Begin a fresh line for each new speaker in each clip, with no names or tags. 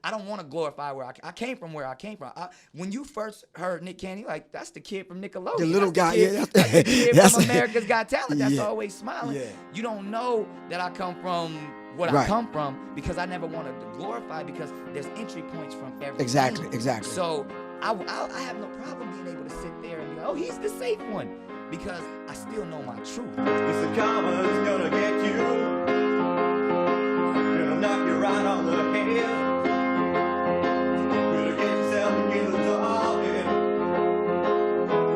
I don't want to glorify where I came from. Where I came from. When you first heard Nick Cannon, like that's the kid from Nickelodeon.
The little guy,
yeah. That's the kid from America's Got Talent. That's always smiling.
Yeah.
You don't know that I come from what I come from because I never wanted to glorify because there's entry points from everything.
Exactly.
So I have no problem being able to sit there and be like, oh, he's the safe one because I still know my truth.
It's the karma's gonna get you. Gonna knock you right on the head. Better get yourself together, darling.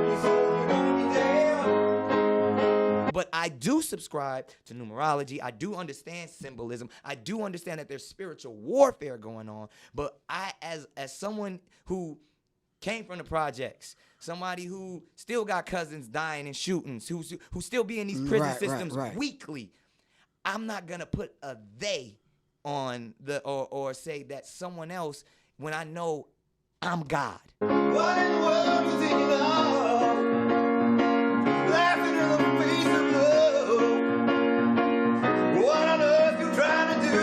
You soon you're gonna be dead.
But I do subscribe to numerology. I do understand symbolism. I do understand that there's spiritual warfare going on. But I, as someone who came from the projects, somebody who still got cousins dying in shootings, who still be in these prison systems weekly, I'm not gonna put a they on the or say that someone else when I know I'm God.
What in the world you thinking of? Laughing in the face of love. What on earth you trying to do?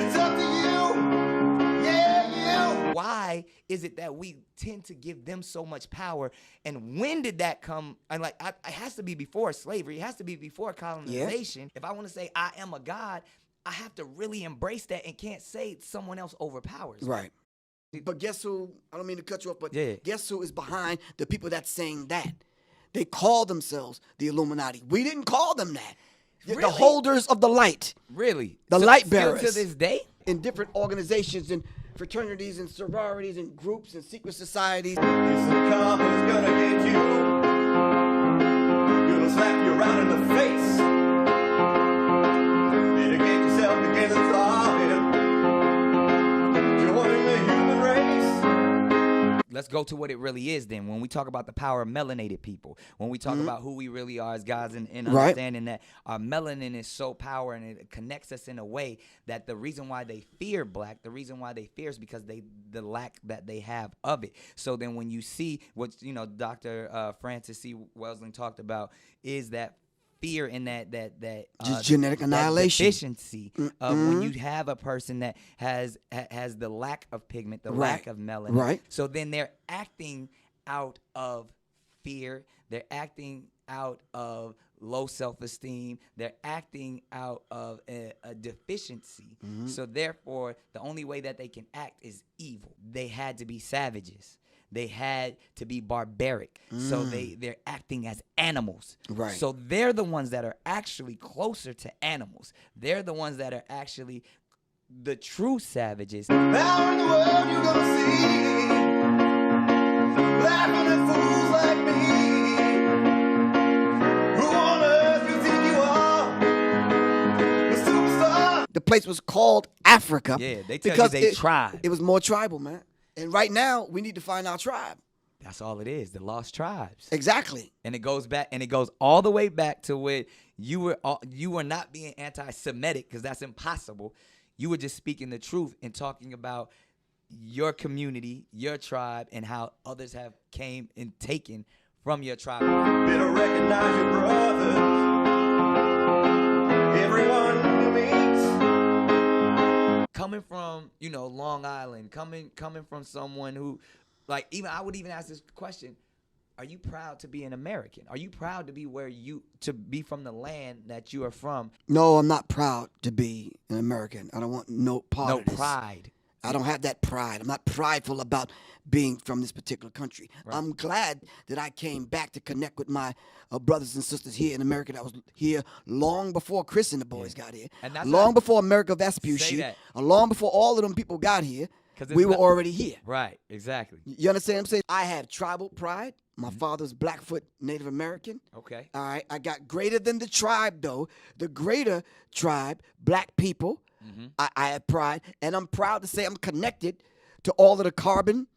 It's up to you. Yeah, you.
Why is it that we tend to give them so much power? And when did that come? And like, it has to be before slavery. It has to be before colonization. Yeah. If I want to say I am a God, I have to really embrace that and can't say someone else overpowers.
Right. But guess who? I don't mean to cut you off, but
yeah.
Guess who is behind the people that's saying that? They call themselves the Illuminati. We didn't call them that.
Really?
The holders of the light.
Really?
The light bearers.
Still to this day?
In different organizations and fraternities and sororities and groups and secret societies.
It's the karma's gonna get you. Gonna slap you around in the face. Better get yourself together, darling. Join the human race.
Let's go to what it really is then. When we talk about the power of melanated people, when we talk about who we really are as guys and understanding that our melanin is so powerful and it connects us in a way that the reason why they fear black, the reason why they fear is because the lack that they have of it. So then when you see what, Dr. Francis C. Welsing talked about is that fear in that
just genetic annihilation,
deficiency of when you have a person that has the lack of pigment, the lack of melanin.
Right.
So then they're acting out of fear. They're acting out of low self-esteem. They're acting out of a deficiency. So therefore, the only way that they can act is evil. They had to be savages. They had to be barbaric. So they're acting as animals.
Right.
So they're the ones that are actually closer to animals. They're the ones that are actually the true savages.
Now in the world you're gonna see laughing at fools like me. Who on earth you think you are? The superstar.
The place was called Africa.
Yeah, they tell you they tribe.
It was more tribal, man. And right now, we need to find our tribe.
That's all it is, the lost tribes.
Exactly.
And it goes back, and it goes all the way back to where you were not being anti-Semitic, because that's impossible. You were just speaking the truth and talking about your community, your tribe, and how others have came and taken from your tribe.
Better recognize your brothers. Everyone you meet.
Coming from, Long Island, coming from someone who, like, I would even ask this question: are you proud to be an American? Are you proud to be to be from the land that you are from?
No, I'm not proud to be an American. I don't want no part of this.
No pride.
I don't have that pride. I'm not prideful about being from this particular country. Right. I'm glad that I came back to connect with my brothers and sisters here in America that was here long before Chris and the boys got here. And long before America Vespucci, long before all of them people got here, we were already here.
Right, exactly.
You understand what I'm saying? I have tribal pride. My father's Blackfoot Native American.
Okay.
All right. I got greater than the tribe, though. The greater tribe, black people. I have pride, and I'm proud to say I'm connected to all of the carbon,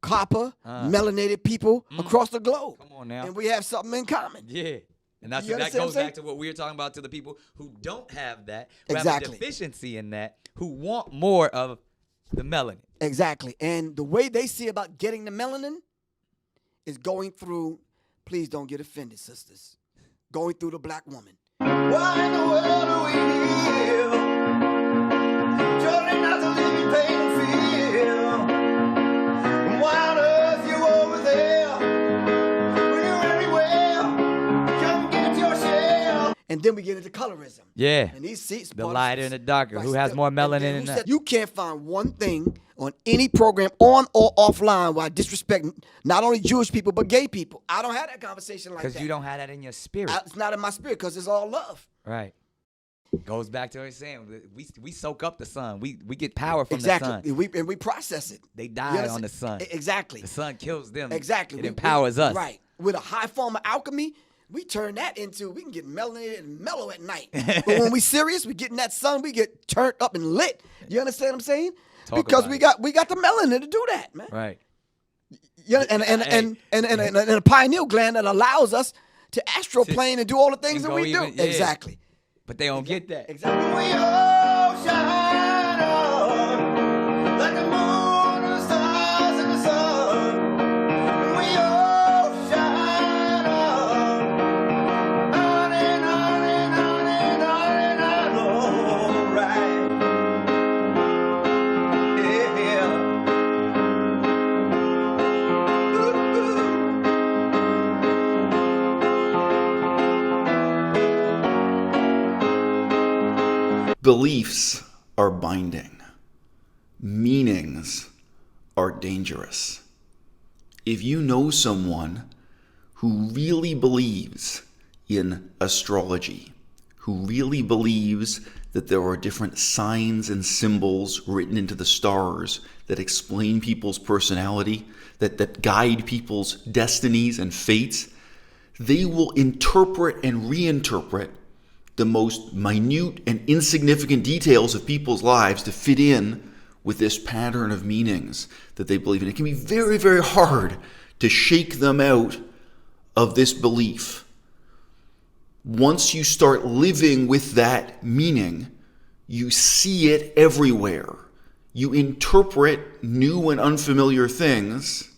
copper, melanated people across the globe.
Come on now.
And we have something in common.
Yeah. And that goes back to what we were talking about, to the people who don't have that, who have a deficiency in that, who want more of the melanin.
Exactly. And the way they see about getting the melanin is going through, please don't get offended, sisters, going through the black woman.
Why in the world are we here? Surely not to live
then we get into colorism.
Yeah.
And these seats,
The lighter and the darker.
Right,
Who has more melanin
and
in
who
that?
said you can't find one thing on any program on or offline where I disrespect not only Jewish people but gay people. I don't have that conversation like that.
Because you don't have that in your spirit.
It's not in my spirit because it's all love.
Right. Goes back to what he's saying. We soak up the sun. We get power from
Exactly.
the sun.
We process it.
They die on the sun.
Exactly.
The sun kills them.
Exactly.
It empowers us.
Right. With a high form of alchemy, we turn that into, we can get melanated and mellow at night. But when we serious, we get in that sun, we get turned up and lit. You understand what I'm saying? Because we got the melanin to do that, man.
Right.
Yeah, and a pineal gland that allows us to astroplane and do all the things that we do.
Yeah.
Exactly.
But they don't get that.
Exactly.
We all shine on like the moon and the stars in the sun. And we all shine on and on and on and on and on. Right. Yeah.
Beliefs are binding. Meanings are dangerous. If you know someone who really believes in astrology, who really believes that there are different signs and symbols written into the stars that explain people's personality, that guide people's destinies and fates, they will interpret and reinterpret the most minute and insignificant details of people's lives to fit in with this pattern of meanings that they believe in. It can be very, very hard to shake them out of this belief. Once you start living with that meaning, you see it everywhere. You interpret new and unfamiliar things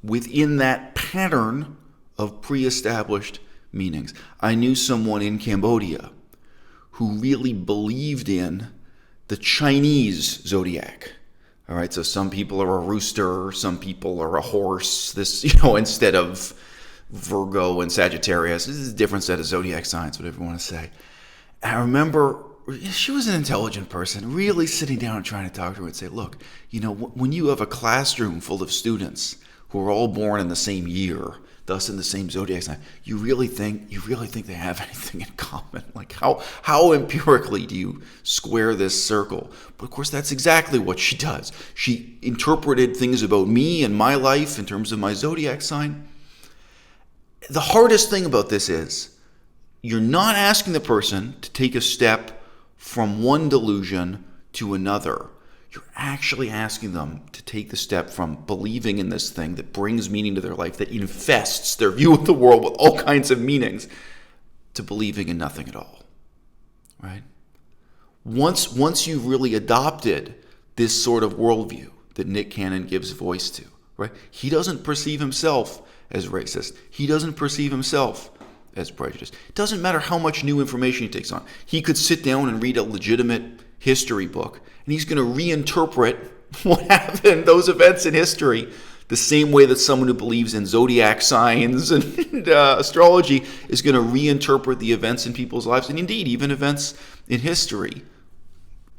within that pattern of pre-established meanings. I knew someone in Cambodia who really believed in the Chinese zodiac. All right, so some people are a rooster, some people are a horse. This, instead of Virgo and Sagittarius, this is a different set of zodiac signs, whatever you want to say. And I remember she was an intelligent person, really sitting down and trying to talk to her and say, look, when you have a classroom full of students who are all born in the same year, thus in the same zodiac sign, you really think they have anything in common? Like how empirically do you square this circle? But of course, that's exactly what she does. She interpreted things about me and my life in terms of my zodiac sign. The hardest thing about this is you're not asking the person to take a step from one delusion to another. You're actually asking them to take the step from believing in this thing that brings meaning to their life, that infests their view of the world with all kinds of meanings, to believing in nothing at all, right? Once you've really adopted this sort of worldview that Nick Cannon gives voice to, right? He doesn't perceive himself as racist. He doesn't perceive himself as prejudiced. It doesn't matter how much new information he takes on. He could sit down and read a legitimate history book, and he's going to reinterpret what happened, those events in history, the same way that someone who believes in zodiac signs and astrology is going to reinterpret the events in people's lives, and indeed even events in history,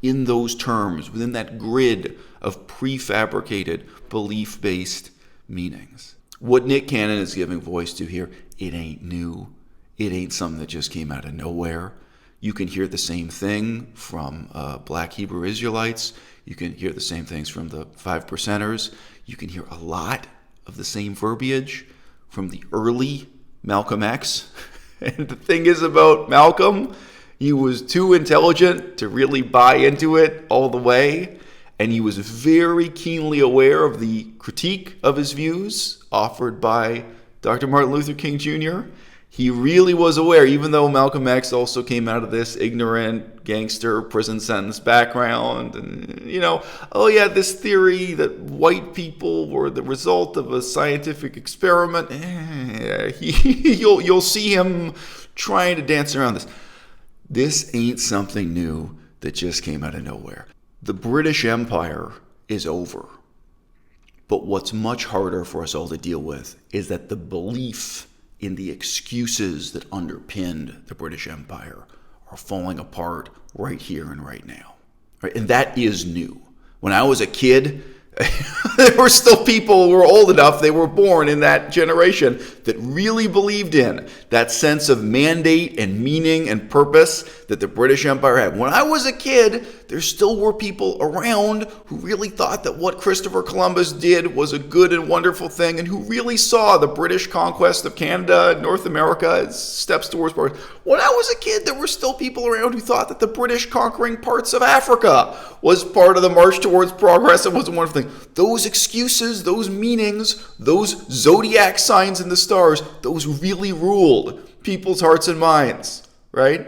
in those terms, within that grid of prefabricated, belief-based meanings. What Nick Cannon is giving voice to here, it ain't new. It ain't something that just came out of nowhere. You can hear the same thing from Black Hebrew Israelites. You can hear the same things from the 5%ers. You can hear a lot of the same verbiage from the early Malcolm X. And the thing is about Malcolm, he was too intelligent to really buy into it all the way. And he was very keenly aware of the critique of his views offered by Dr. Martin Luther King Jr. He really was aware, even though Malcolm X also came out of this ignorant gangster prison sentence background. And, this theory that white people were the result of a scientific experiment. You'll see him trying to dance around this. This ain't something new that just came out of nowhere. The British Empire is over. But what's much harder for us all to deal with is that the belief in the excuses that underpinned the British Empire are falling apart right here and right now. Right? And that is new. When I was a kid, there were still people who were old enough, they were born in that generation, that really believed in that sense of mandate and meaning and purpose that the British Empire had. When I was a kid, there still were people around who really thought that what Christopher Columbus did was a good and wonderful thing, and who really saw the British conquest of Canada and North America as steps towards progress. When I was a kid, there were still people around who thought that the British conquering parts of Africa was part of the march towards progress and was a wonderful thing. Those excuses, those meanings, those zodiac signs in the stars, those really ruled people's hearts and minds, right?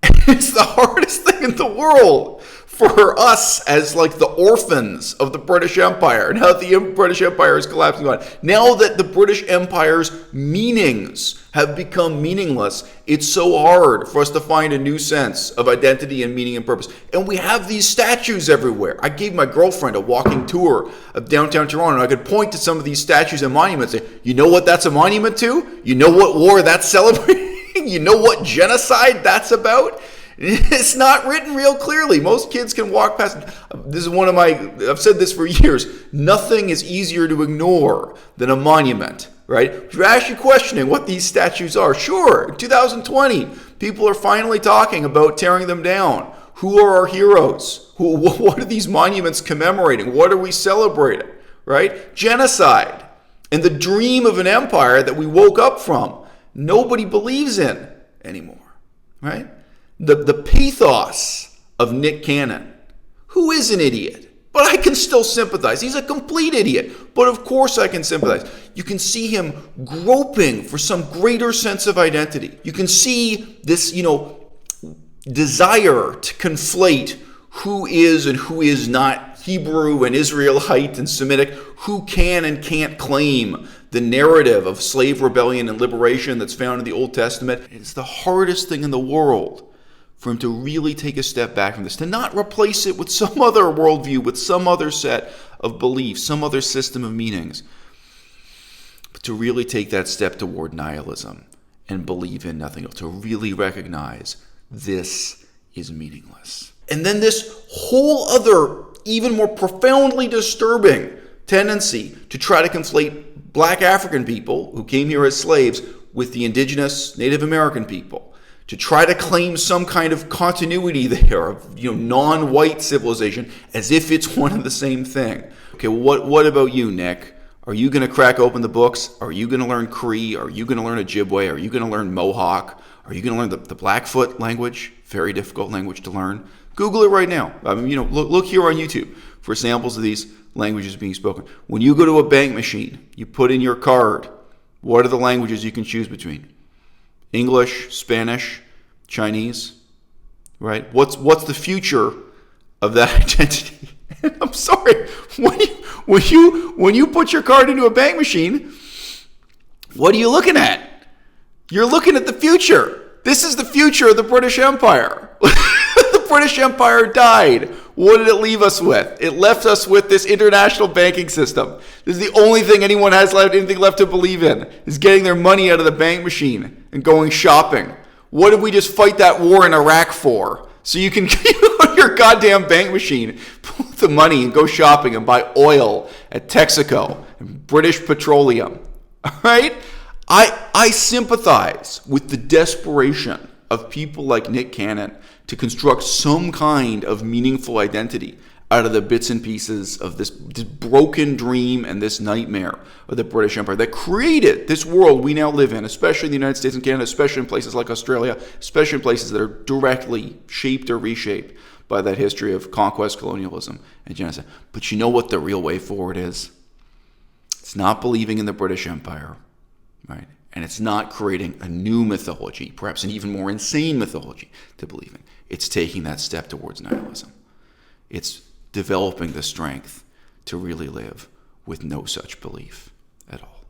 It's the hardest thing in the world for us as like the orphans of the British Empire. Now that the British Empire is collapsing on, now that the British Empire's meanings have become meaningless, it's so hard for us to find a new sense of identity and meaning and purpose. And we have these statues everywhere. I gave my girlfriend a walking tour of downtown Toronto, and I could point to some of these statues and monuments and say, you know what that's a monument to? You know what war that's celebrating? You know what genocide that's about? It's not written real clearly. Most kids can walk past. This is one of my, I've said this for years. Nothing is easier to ignore than a monument, right? If you're actually questioning what these statues are, sure, in 2020, people are finally talking about tearing them down. Who are our heroes? What are these monuments commemorating? What are we celebrating, right? Genocide and the dream of an empire that we woke up from. Nobody believes in anymore, right? The pathos of Nick Cannon, who is an idiot, but I can still sympathize. He's a complete idiot, but of course I can sympathize. You can see him groping for some greater sense of identity. You can see this, desire to conflate who is and who is not Hebrew and Israelite and Semitic, who can and can't claim the narrative of slave rebellion and liberation that's found in the Old Testament. It's the hardest thing in the world for him to really take a step back from this, to not replace it with some other worldview, with some other set of beliefs, some other system of meanings, but to really take that step toward nihilism and believe in nothing else, to really recognize this is meaningless. And then this whole other, even more profoundly disturbing tendency to try to conflate black African people who came here as slaves with the indigenous Native American people, to try to claim some kind of continuity there of non-white civilization as if it's one and the same thing. Okay, what about you, Nick? Are you going to crack open the books? Are you going to learn Cree? Are you going to learn Ojibwe? Are you going to learn Mohawk? Are you going to learn the Blackfoot language? Very difficult language to learn. Google it right now. Look here on YouTube for samples of these languages being spoken. When you go to a bank machine, you put in your card. What are the languages you can choose between? English, Spanish, Chinese, right? What's the future of that identity? I'm sorry. When you put your card into a bank machine, what are you looking at? You're looking at the future. This is the future of the British Empire. The British Empire died. What did it leave us with? It left us with this international banking system. This is the only thing anyone has anything left to believe in, is getting their money out of the bank machine and going shopping. What did we just fight that war in Iraq for? So you can go to your goddamn bank machine, pull the money and go shopping and buy oil at Texaco and British Petroleum. All right? I sympathize with the desperation of people like Nick Cannon to construct some kind of meaningful identity out of the bits and pieces of this broken dream and this nightmare of the British Empire that created this world we now live in, especially in the United States and Canada, especially in places like Australia, especially in places that are directly shaped or reshaped by that history of conquest, colonialism, and genocide. But you know what the real way forward is? It's not believing in the British Empire, right? And it's not creating a new mythology, perhaps an even more insane mythology to believe in. It's taking that step towards nihilism. It's developing the strength to really live with no such belief at all.